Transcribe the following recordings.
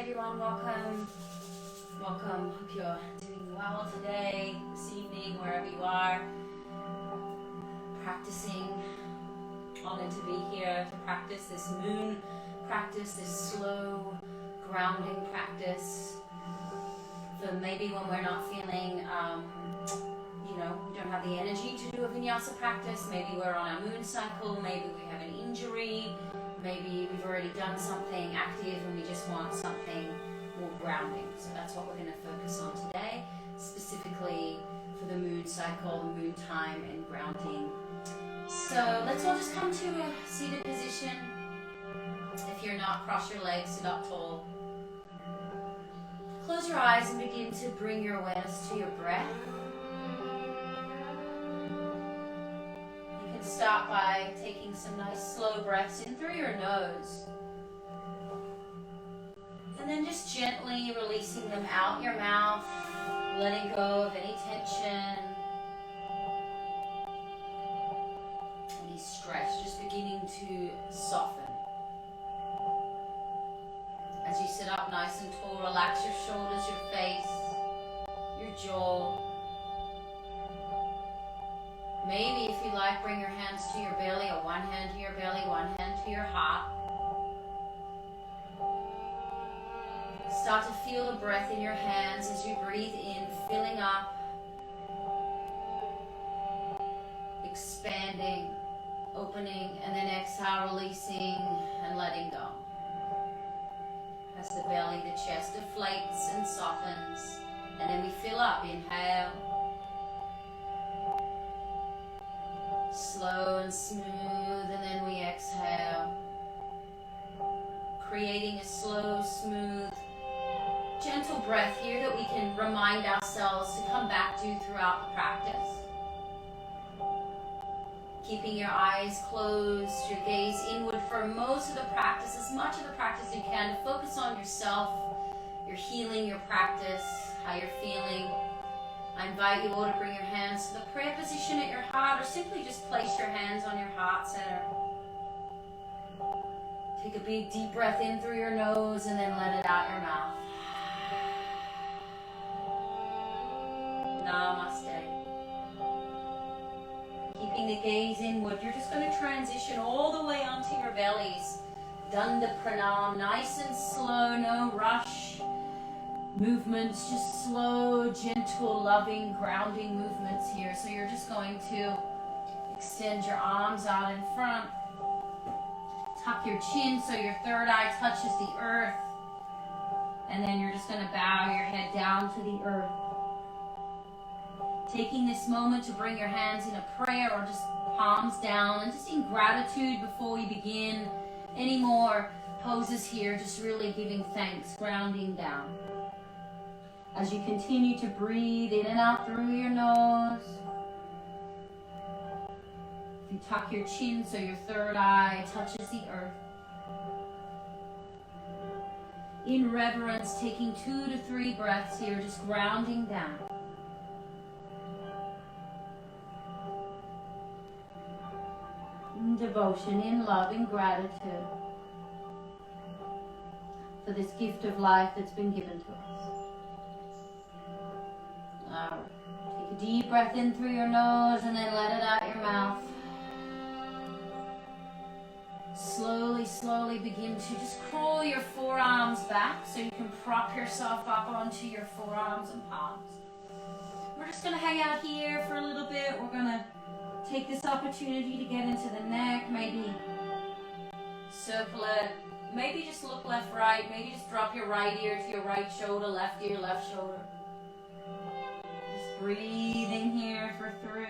everyone, welcome. Welcome. Hope you're doing well today, this evening, wherever you are. Practicing. Honored to be here to practice this moon practice, this slow grounding practice. For maybe when we're not feeling, we don't have the energy to do a vinyasa practice. Maybe we're on our moon cycle. Maybe we have an injury. Maybe we've already done something active and we just want something more grounding. So that's what we're going to focus on today, specifically for the moon cycle, moon time, and grounding. So let's all just come to a seated position. If you're not, cross your legs, sit up tall. Close your eyes and begin to bring your awareness to your breath. You can start by taking some nice slow breaths in through your nose. And then just gently releasing them out your mouth, letting go of any tension, any stress, just beginning to soften. As you sit up nice and tall, relax your shoulders, your face, your jaw. Maybe if you like, bring your hands to your belly, or one hand to your belly, one hand to your heart. Start to feel the breath in your hands as you breathe in, filling up, expanding, opening, and then exhale, releasing and letting go. As the belly, the chest deflates and softens, and then we fill up. Inhale, slow and smooth, and then we exhale, creating a slow, smooth, gentle breath here that we can remind ourselves to come back to throughout the practice. Keeping your eyes closed, your gaze inward for most of the practice, as much of the practice as you can, to focus on yourself, your healing, your practice, how you're feeling. I invite you all to bring your hands to the prayer position at your heart, or simply just place your hands on your heart center. Take a big deep breath in through your nose and then let it out your mouth. Namaste. Keeping the gaze inward, you're just going to transition all the way onto your bellies. Danda Pranam, nice and slow, no rush movements, just slow, gentle, loving, grounding movements here. So you're just going to extend your arms out in front. Tuck your chin so your third eye touches the earth. And then you're just going to bow your head down to the earth. Taking this moment to bring your hands in a prayer or just palms down, and just in gratitude before we begin any more poses here, just really giving thanks, grounding down. As you continue to breathe in and out through your nose, you tuck your chin so your third eye touches the earth. In reverence, taking 2 to 3 breaths here, just grounding down. In devotion, in love, in gratitude for this gift of life that's been given to us. All right. Take a deep breath in through your nose and then let it out your mouth. Slowly, slowly begin to just crawl your forearms back so you can prop yourself up onto your forearms and palms. We're just going to hang out here for a little bit. We're going to take this opportunity to get into the neck, maybe circle it, maybe just look left, right, maybe just drop your right ear to your right shoulder, left ear, left shoulder. Just breathing here for 3.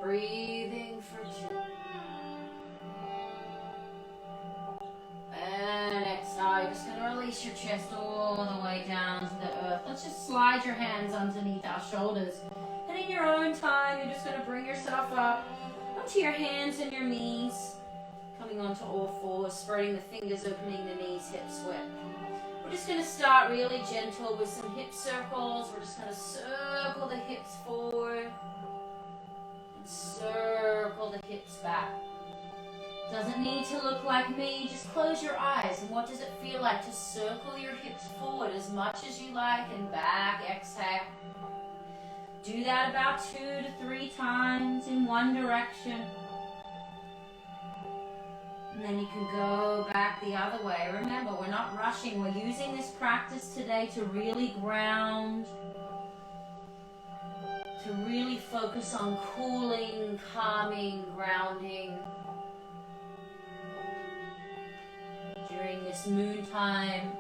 Breathing for 2. And exhale, you're just going to release your chest all the way down to the earth. Let's just slide your hands underneath our shoulders. And in your own time, you're just going to bring yourself up onto your hands and your knees. Coming onto all fours, spreading the fingers, opening the knees, hips width. We're just going to start really gentle with some hip circles. We're just going to circle the hips forward and circle the hips back. Doesn't need to look like me. Just close your eyes. And what does it feel like to circle your hips forward as much as you like and back? Exhale. Do that about 2 to 3 times in one direction. And then you can go back the other way. Remember, we're not rushing. We're using this practice today to really ground, to really focus on cooling, calming, grounding during this moon time,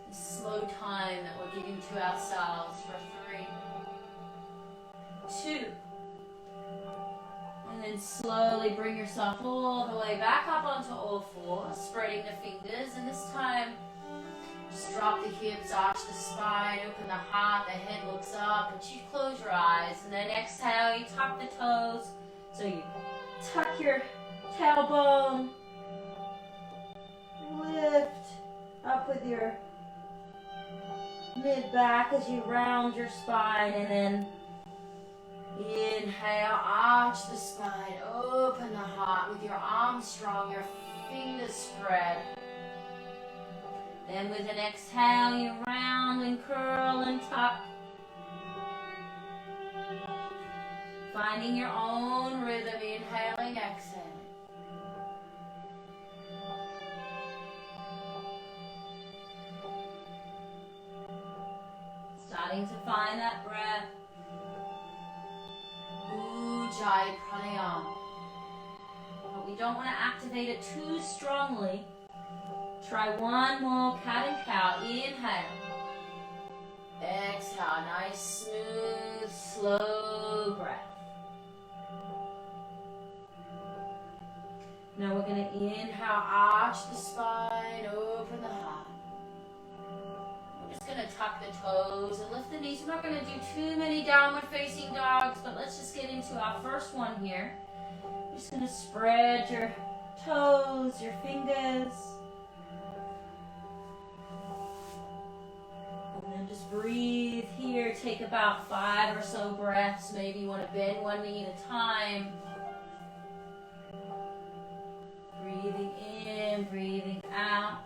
this slow time that we're giving to ourselves for 3, 2, and then slowly bring yourself all the way back up onto all fours, spreading the fingers, and this time just drop the hips, arch the spine, open the heart, the head looks up, and you close your eyes, and then exhale, you tuck the toes, so you tuck your tailbone, lift up with your mid-back as you round your spine, and then inhale, arch the spine, open the heart with your arms strong, your fingers spread. Then with an exhale, you round and curl and tuck. Finding your own rhythm, inhaling, exhaling. Starting to find that breath. Ujjayi pranayama. But we don't want to activate it too strongly. Try one more cat and cow. Inhale. Exhale. Nice, smooth, slow breath. Now we're going to inhale, arch the spine, open the heart. We're just going to tuck the toes and lift the knees. We're not going to do too many downward facing dogs, but let's just get into our first one here. You're just going to spread your toes, your fingers. And then just breathe here. Take about 5 or so breaths. Maybe you want to bend one knee at a time. Breathing in, breathing out.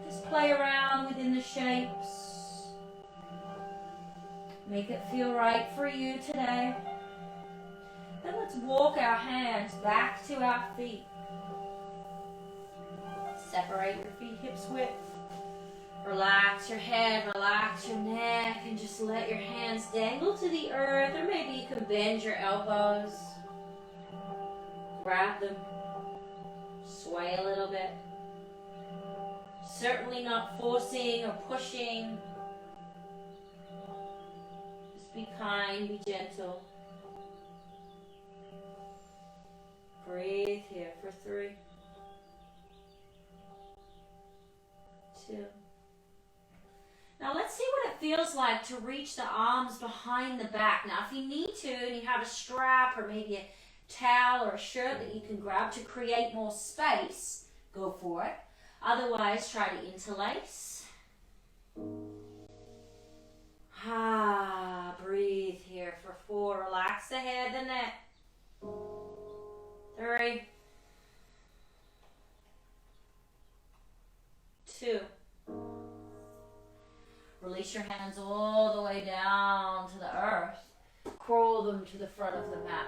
Just play around within the shapes. Make it feel right for you today. Then let's walk our hands back to our feet. Separate your feet hips width. Relax your head, relax your neck, and just let your hands dangle to the earth, or maybe you can bend your elbows. Grab them. Sway a little bit. Certainly not forcing or pushing. Just be kind, be gentle. Breathe here for 3, 2. Now let's see what it feels like to reach the arms behind the back. Now if you need to, and you have a strap or maybe a towel or a shirt that you can grab to create more space, go for it. Otherwise, try to interlace. Breathe here for 4. Relax the head, the neck. 3, 2. Release your hands all the way down to the earth. Curl them to the front of the mat.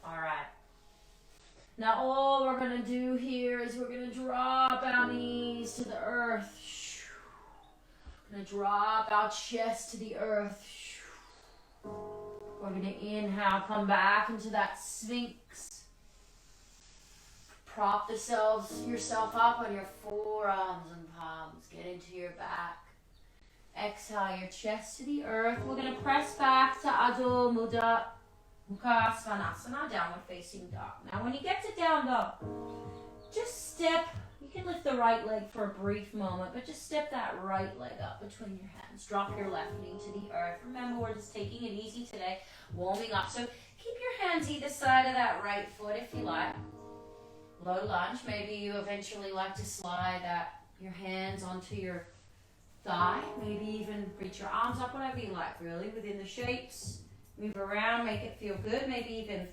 All right. Now all we're going to do here is we're going to drop our knees to the earth. We're going to drop our chest to the earth. We're going to inhale, come back into that sphinx. Prop yourself up on your forearms and palms. Get into your back. Exhale your chest to the earth. We're going to press back to Adho Mukha Svanasana, downward facing dog. Now when you get to down dog, just step, you can lift the right leg for a brief moment, but just step that right leg up between your hands. Drop your left knee to the earth. Remember, we're just taking it easy today, warming up. So keep your hands either side of that right foot if you like. Low lunge, maybe you eventually like to slide your hands onto your thigh, maybe even reach your arms up, whatever you like really, within the shapes. Move around, make it feel good, maybe even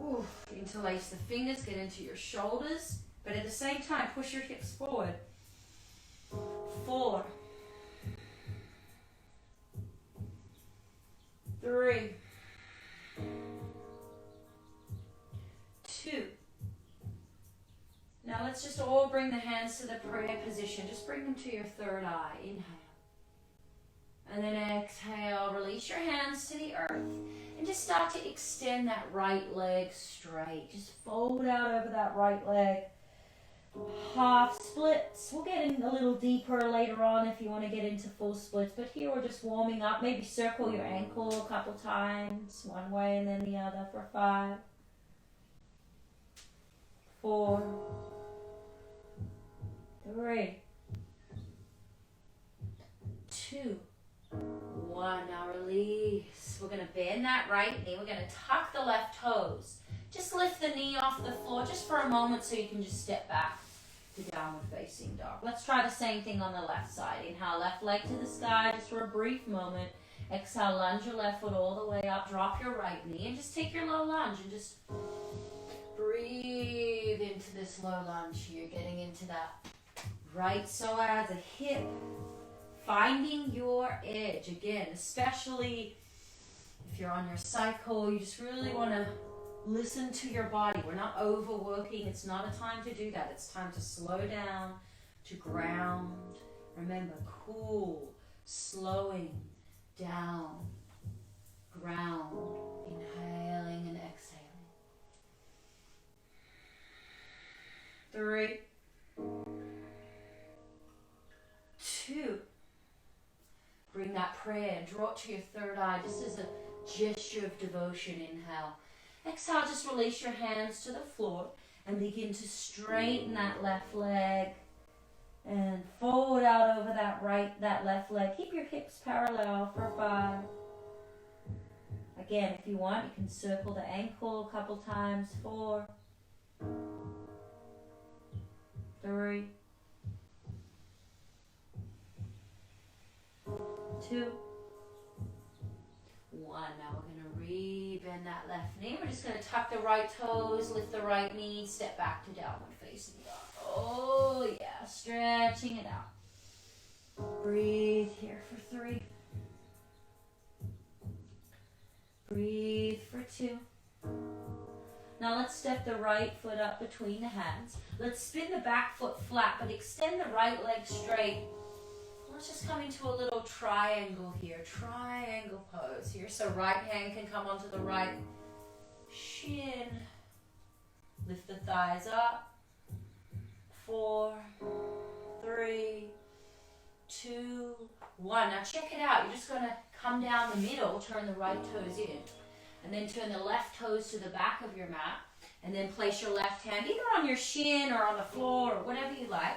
Ooh, interlace the fingers, get into your shoulders, but at the same time, push your hips forward. 4, 3, 2. Now let's just all bring the hands to the prayer position. Just bring them to your third eye. Inhale. And then exhale, release your hands to the earth. And just start to extend that right leg straight. Just fold out over that right leg. Half splits. We'll get in a little deeper later on if you want to get into full splits. But here we're just warming up. Maybe circle your ankle a couple times. One way and then the other for 5, 4, 3, 2, 1. Now release. We're going to bend that right knee. We're going to tuck the left toes. Just lift the knee off the floor just for a moment so you can just step back to downward facing dog. Let's try the same thing on the left side. Inhale, left leg to the sky just for a brief moment. Exhale, lunge your left foot all the way up. Drop your right knee and just take your low lunge and just breathe into this low lunge here. Getting into that right psoas, a hip. Finding your edge. Again, especially if you're on your cycle, you just really want to listen to your body. We're not overworking. It's not a time to do that. It's time to slow down, to ground. Remember, cool, slowing down, ground, inhaling and exhaling. 3, 2. Bring that prayer, draw it to your third eye, just as a gesture of devotion. Inhale. Exhale, just release your hands to the floor and begin to straighten that left leg and fold out over that left leg. Keep your hips parallel for 5. Again, if you want, you can circle the ankle a couple times. 4, 3, 2, 1. Now we're going to re-bend that left knee. We're just going to tuck the right toes, lift the right knee, step back to downward facing dog. Oh yeah, stretching it out. Breathe here for 3. Breathe for 2. Now let's step the right foot up between the hands. Let's spin the back foot flat, but extend the right leg straight. Let's just come into a little triangle here. Triangle pose here. So right hand can come onto the right shin. Lift the thighs up. 4, 3, 2, 1. Now check it out. You're just going to come down the middle, turn the right toes in. And then turn the left toes to the back of your mat. And then place your left hand either on your shin or on the floor or whatever you like.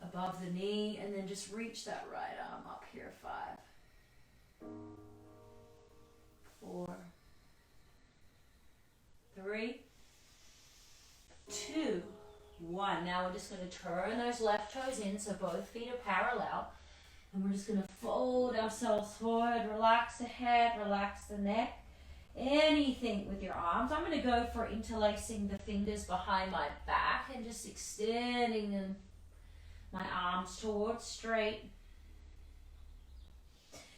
Above the knee, and then just reach that right arm up here. 5, 4, 3, 2, 1. Now we're just going to turn those left toes in so both feet are parallel. And we're just going to fold ourselves forward. Relax the head, relax the neck. Anything with your arms. I'm going to go for interlacing the fingers behind my back and just extending them. My arms towards straight.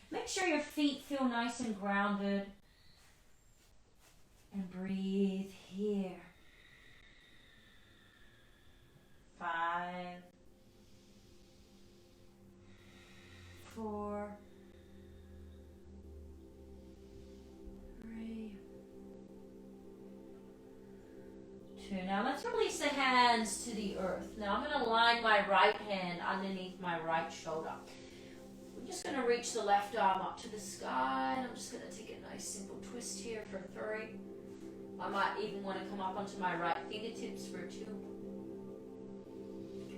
Make sure your feet feel nice and grounded. And breathe here. 5, 4, 3, 2. Now let's release the hands to the earth. Now I'm going to line my right hand underneath my right shoulder. We're just going to reach the left arm up to the sky. And I'm just going to take a nice simple twist here for 3. I might even want to come up onto my right fingertips for 2.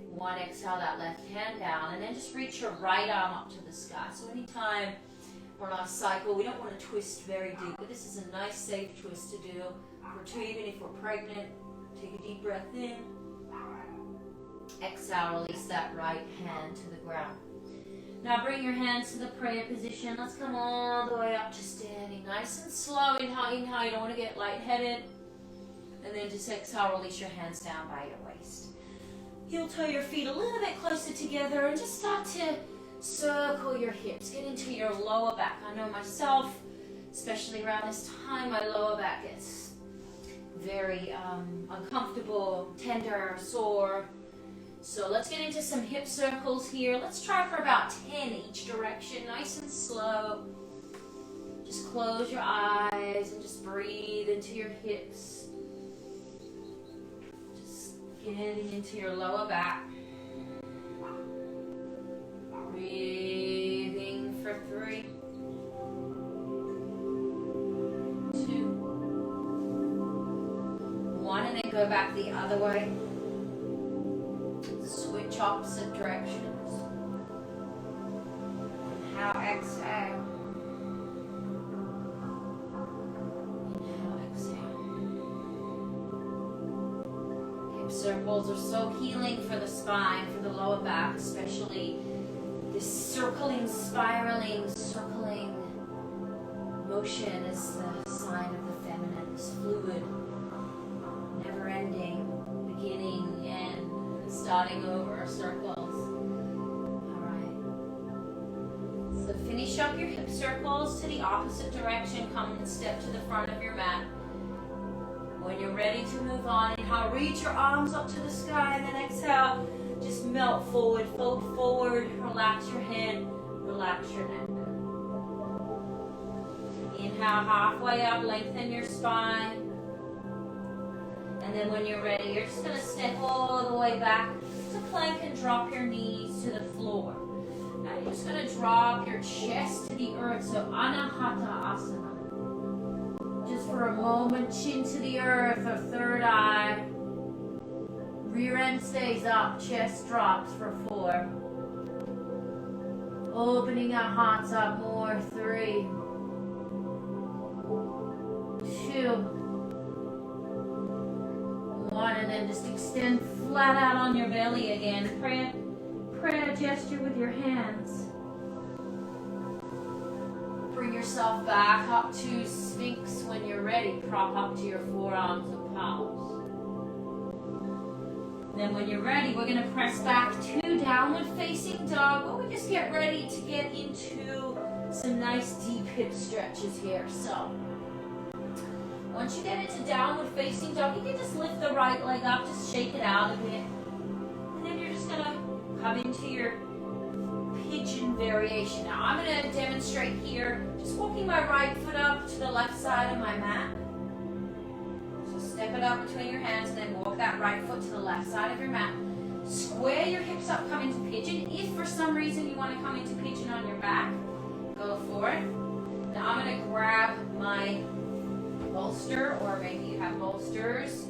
1, exhale that left hand down. And then just reach your right arm up to the sky. So anytime we're on our cycle, we don't want to twist very deep. But this is a nice safe twist to do for 2, even if we're pregnant. Take a deep breath in. Exhale, release that right hand to the ground. Now bring your hands to the prayer position. Let's come all the way up to standing. Nice and slow. Inhale, inhale. You don't want to get lightheaded. And then just exhale, release your hands down by your waist. Heel toe your feet a little bit closer together and just start to circle your hips. Get into your lower back. I know myself, especially around this time, my lower back gets very uncomfortable, tender, sore. So let's get into some hip circles here. Let's try for about 10 each direction, nice and slow. Just close your eyes and just breathe into your hips. Just getting into your lower back. Breathing for 3, 2, 1, and then go back the other way. Switch opposite directions. Now exhale. Inhale, exhale. Hip circles are so healing for the spine, for the lower back, especially this circling, spiraling, circling motion is the sign of the feminine, this fluid, never-ending, beginning, end, starting over, circles. Alright. So finish up your hip circles to the opposite direction. Come and step to the front of your mat. When you're ready to move on, inhale, reach your arms up to the sky, and then exhale, just melt forward, fold forward, relax your head, relax your neck. Inhale, halfway up, lengthen your spine. And then when you're ready, you're just going to step all the way back to plank and drop your knees to the floor. Now you're just going to drop your chest to the earth, so Anahata Asana. Just for a moment, chin to the earth or third eye. Rear end stays up, chest drops for 4. Opening our hearts up more, 3, 2, 1, and then just extend flat out on your belly again. Prayer gesture with your hands. Bring yourself back up to Sphinx when you're ready. Prop up to your forearms and palms. Then when you're ready, we're going to press back to downward facing dog. But we just get ready to get into some nice deep hip stretches here. So once you get into downward facing dog, you can just lift the right leg up, just shake it out a bit. And then you're just going to come into your pigeon variation. Now I'm going to demonstrate here, just walking my right foot up to the left side of my mat. So step it up between your hands and then walk that right foot to the left side of your mat. Square your hips up, come into pigeon. If for some reason you want to come into pigeon on your back, go for it. Now I'm going to grab my bolster, or maybe you have bolsters.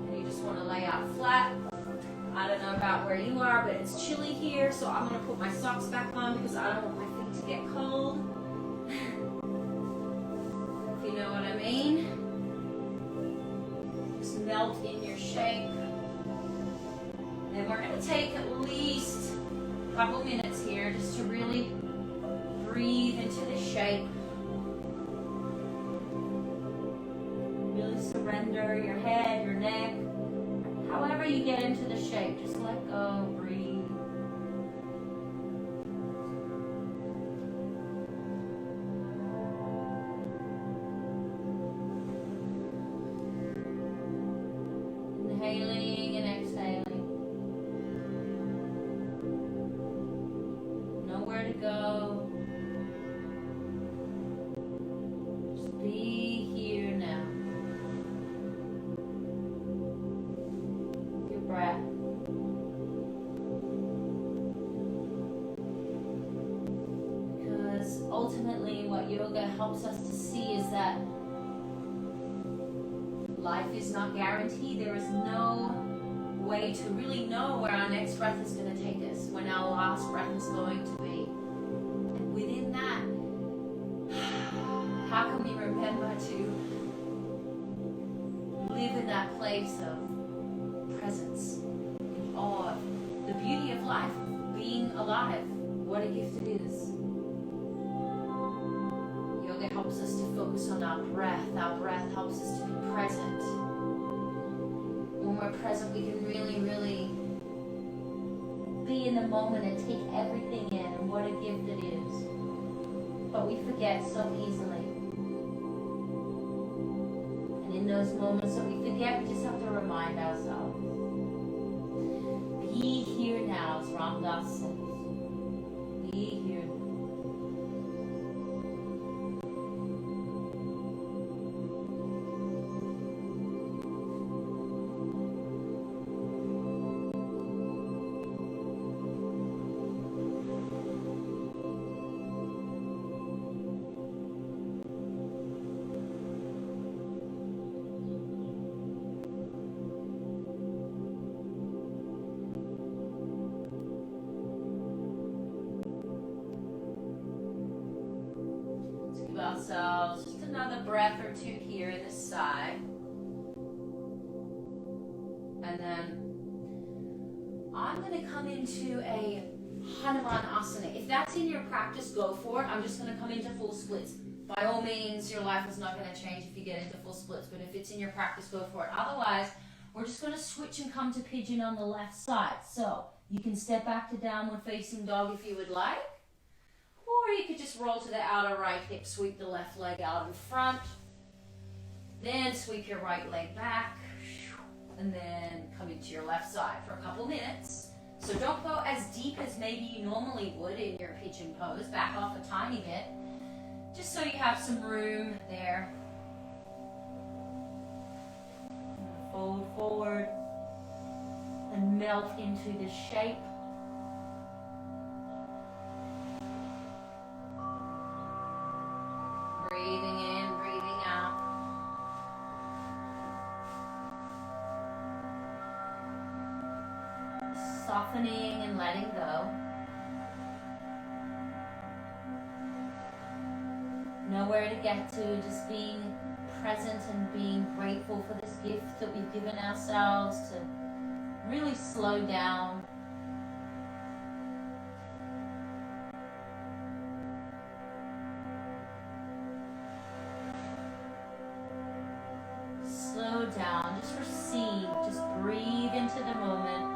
And you just want to lay out flat. I don't know about where you are, but it's chilly here, so I'm going to put my socks back on because I don't want my feet to get cold. If you know what I mean. Just melt in your shape. And we're going to take at least a couple minutes here just to really breathe into the shape. Really surrender your head, your neck. However you get into the shape, just let go, breathe. Inhaling and exhaling. Nowhere to go. Just be here now. Breath. Because ultimately what yoga helps us to see is that life is not guaranteed. There is no way to really know where our next breath is going to take us, when our last breath is going to be. And within that, how can we remember to live in that place of presence, awe, the beauty of life, being alive? What a gift it is. Yoga helps us to focus on our breath. Our breath helps us to be present. When we're present, we can really, really be in the moment and take everything in, and what a gift it is. But we forget so easily. And in those moments that we forget, we just have to remind ourselves. Be here now, as Ram Dass says. Be here now. Ourselves just another breath or two here in this side, and then I'm going to come into a Hanuman Asana. If that's in your practice, go for it. I'm just going to come into full splits. By all means, your life is not going to change if you get into full splits, but if it's in your practice, go for it. Otherwise, we're just going to switch and come to pigeon on the left side. So you can step back to downward facing dog if you would like. Or you could just roll to the outer right hip, sweep the left leg out in front. Then sweep your right leg back. And then come into your left side for a couple minutes. So don't go as deep as maybe you normally would in your pigeon pose. Back off a tiny bit. Just so you have some room there. Fold forward. And melt into this shape. Breathing in, breathing out. Softening and letting go. Nowhere to get to, just being present and being grateful for this gift that we've given ourselves to really slow down. Slow down, just receive, just breathe into the moment.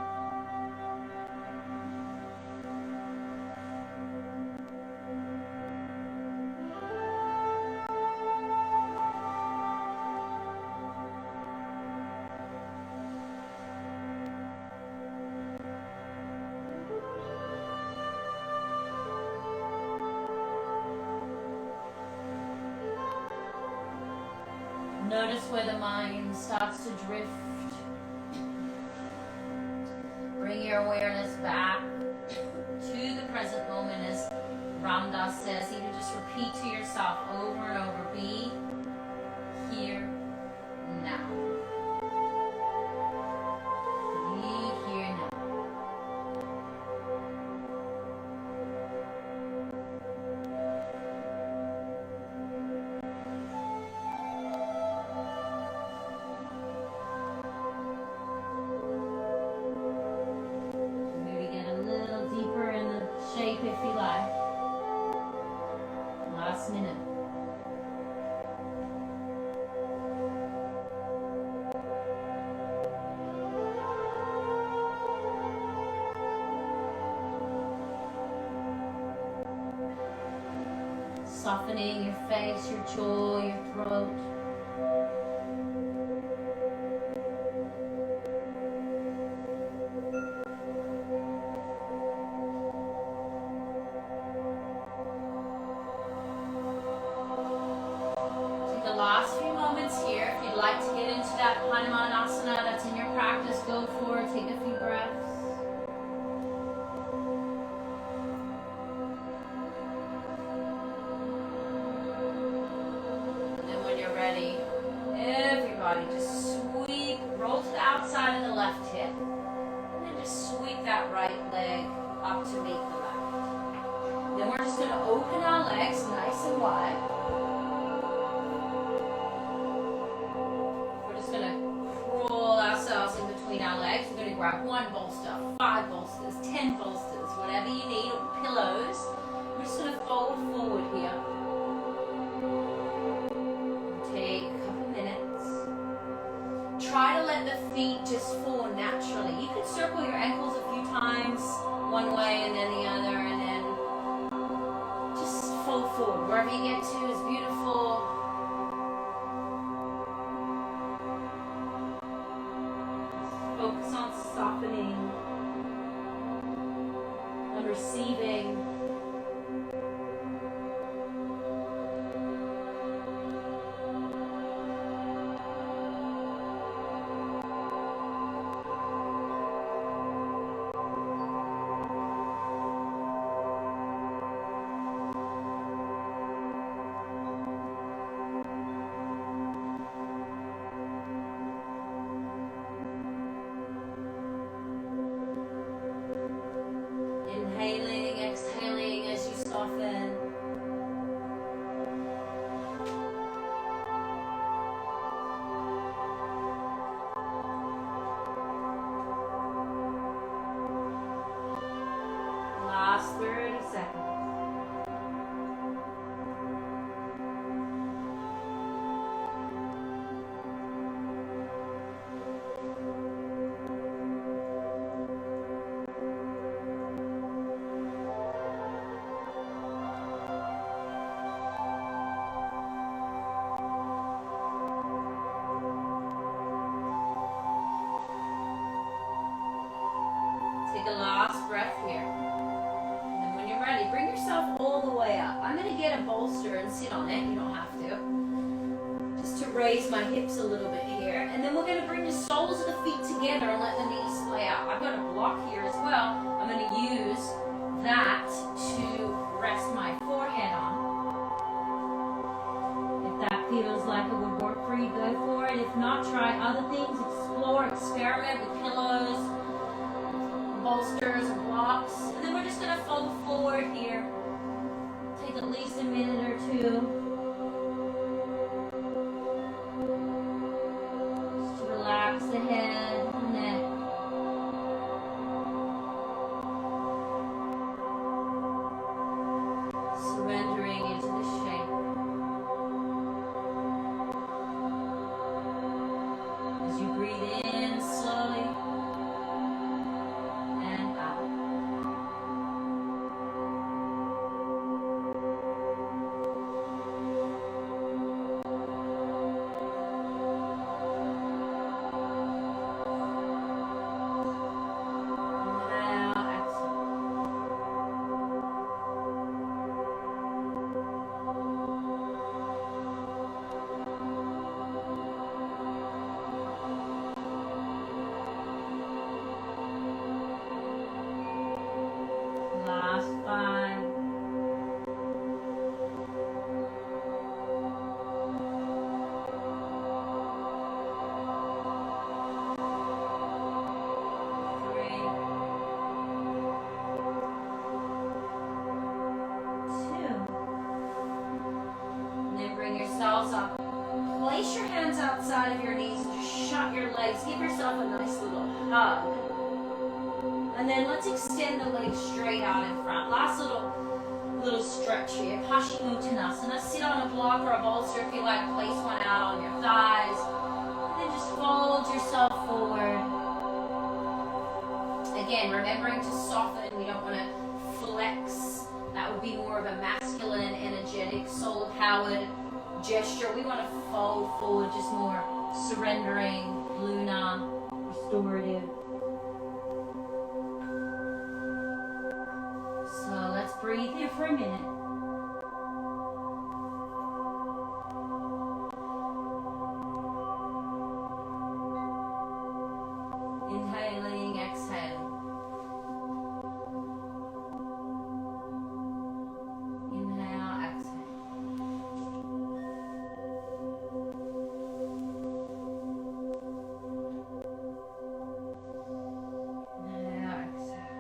Notice where the mind starts to drift. Bring your awareness back to the present moment, as Ram Dass says. Even just repeat to yourself over and over, be here now. Be here now. If you like. Last minute. Softening your face, your jaw, your throat. Last few moments here. If you'd like to get into that Hanuman Asana that's in your practice, go for it. Take a few breaths. And then when you're ready, everybody just sweep, roll to the outside of the left hip. And then just sweep that right leg up to meet the left. Then we're just going to open our legs nice and wide. Our legs. We're going to grab 1 bolster, 5 bolsters, 10 bolsters, whatever you need, or pillows. We're just going to fold forward here. try to let the feet just fall naturally. You could circle your ankles a few times, one way and then the other, and then just fold forward. Wherever you get to is beautiful. Focus on softening, on receiving. Inhaling, exhaling as you soften. Last 30 seconds. Take a last breath here. And then when you're ready, bring yourself all the way up. I'm going to get a bolster and sit on it. You don't have to. Just to raise my hips a little bit here. And then we're going to bring the soles of the feet together and let the knees splay out. I've got a block here as well. I'm going to use that to rest my forehead on. If that feels like it would work for you, go for it. If not, try other things. Explore, experiment with pillows, bolsters and blocks, and then we're just going to fold forward here. Take at least a minute or two just to relax the head and neck. Surrendering into the shape. As you breathe in slowly and out. Inhale, exhale. Last 5. 3, 2. And then bring yourselves up. Place your hands outside of your knees and just shut your legs. Give yourself a nice little hug. And then let's extend the legs straight out in front. Last little stretch here. Paschimottanasana. Sit on a block or a bolster if you like. Place one out on your thighs. And then just fold yourself forward. Again, remembering to soften. We don't want to flex. That would be more of a masculine, energetic, soul-powered gesture. We want to fold forward, just more surrendering, Luna, restorative. So let's breathe here for a minute. Inhaling, exhaling. Inhale, exhale. Inhale, exhale.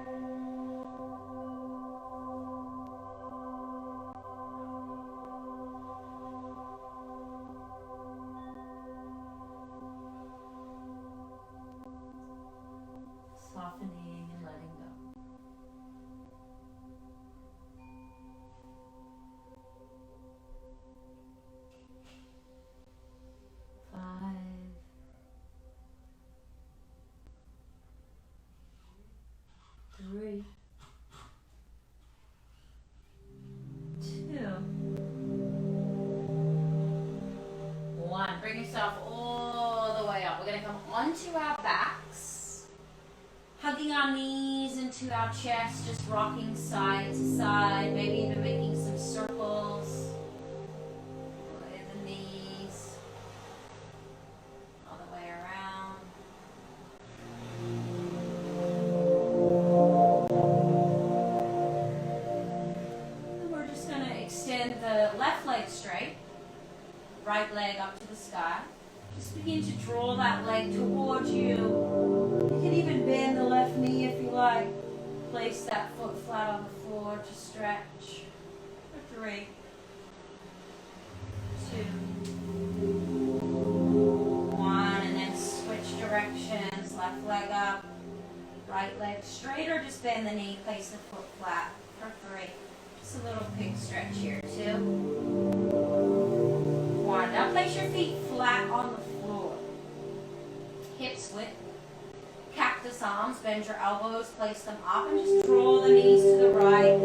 Softening and letting go. 5, jump. We're going to come onto our backs, hugging our knees into our chest, just rocking side to side, maybe even making some circles with the knees all the way around. And we're just going to extend the left leg straight, right leg up to the sky. Just begin to draw that leg towards you. You can even bend the left knee if you like. Place that foot flat on the floor to stretch. For 3, 2, 1, and then switch directions. Left leg up, right leg straight, or just bend the knee, place the foot flat. For 3. Just a little pig stretch here. 2. Now place your feet flat on the floor. Hips width. Cactus arms. Bend your elbows. Place them up and just draw the knees to the right.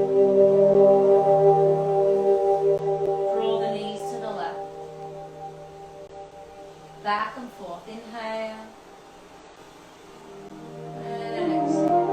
Draw the knees to the left. Back and forth. Inhale. And exhale.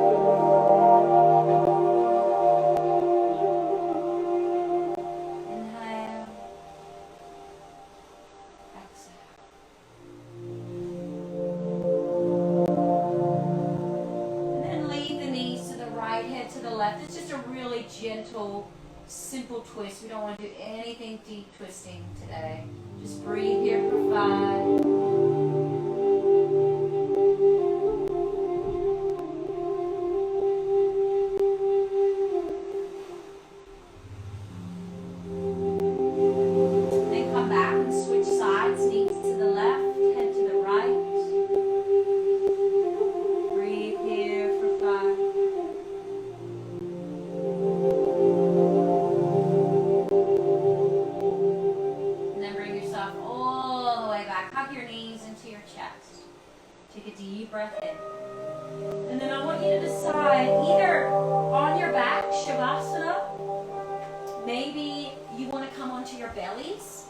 It's just a really gentle, simple twist. We don't want to do anything deep twisting today. Just breathe here for 5. Then come back and switch sides, knees to the left, head to the right. Breathe here for 5. Take a deep breath in. And then I want you to decide, either on your back, Shavasana, maybe you want to come onto your bellies.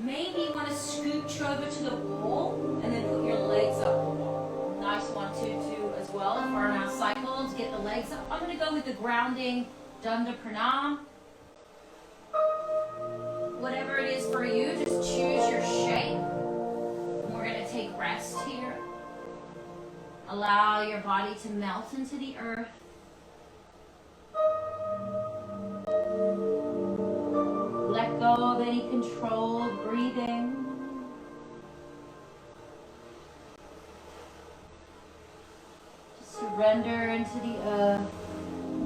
Maybe you want to scooch over to the wall and then put your legs up the wall. Nice 1, 2, 2 as well. For our cycles, get the legs up. I'm going to go with the grounding Danda Pranam. Whatever it is for you, just choose your shape. Take rest here. Allow your body to melt into the earth. Let go of any controlled breathing. Just surrender into the earth.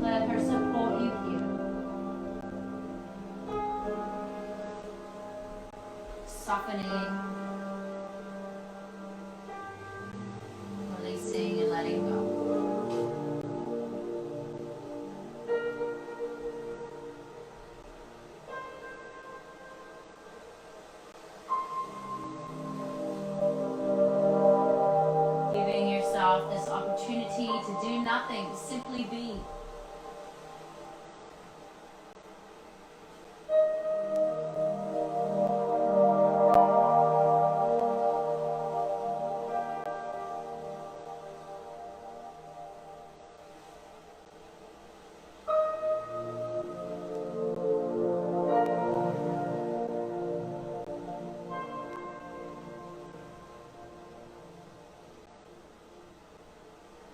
Let her support you here. Softening. Releasing and letting go. Giving yourself this opportunity to do nothing, to simply be.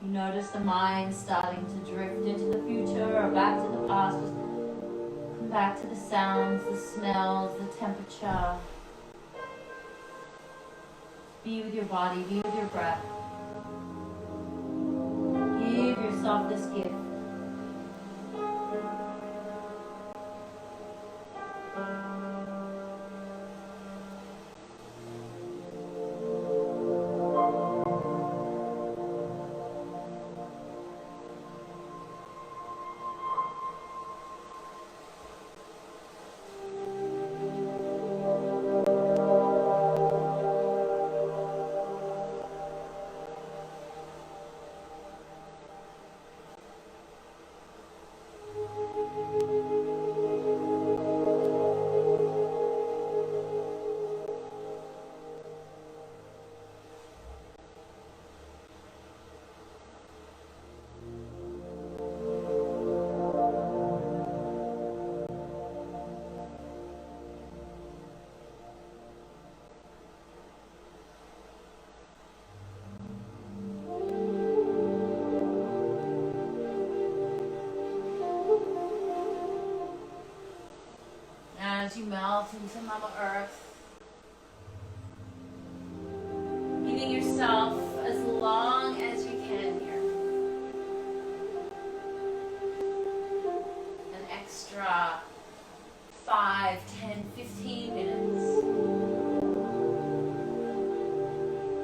Notice the mind starting to drift into the future or back to the past. Just come back to the sounds, the smells, the temperature. Be with your body, be with your breath. Give yourself this gift. melt into Mama Earth. Giving yourself as long as you can here. An extra 5, 10, 15 minutes.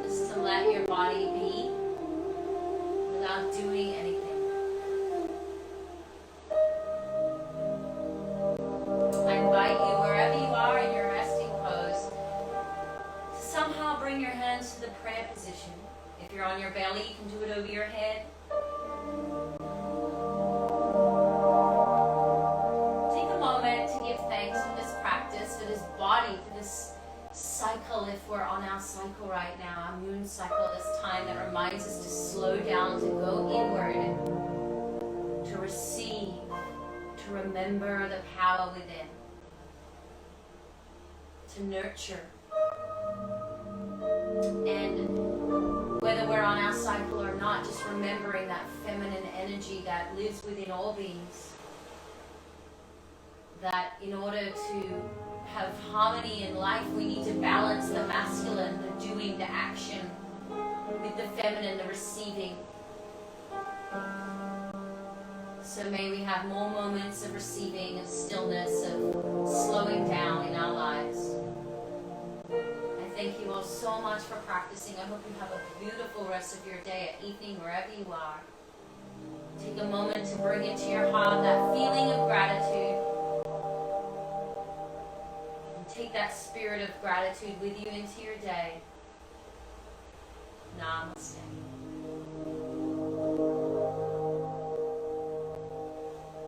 Just to let your body be without doing anything. I invite you, wherever you are in your resting pose, to somehow bring your hands to the prayer position. If you're on your belly, you can do it over your head. Take a moment to give thanks for this practice, for this body, for this cycle, if we're on our cycle right now, our moon cycle, this time that reminds us to slow down, to go inward, to receive, to remember the power within, to nurture. And whether we're on our cycle or not, just remembering that feminine energy that lives within all beings, that in order to have harmony in life, we need to balance the masculine, the doing, the action, with the feminine, the receiving. So may we have more moments of receiving, of stillness, of slowing down in our lives. I thank you all so much for practicing. I hope you have a beautiful rest of your day or evening, wherever you are. Take a moment to bring into your heart that feeling of gratitude. And take that spirit of gratitude with you into your day. Namaste.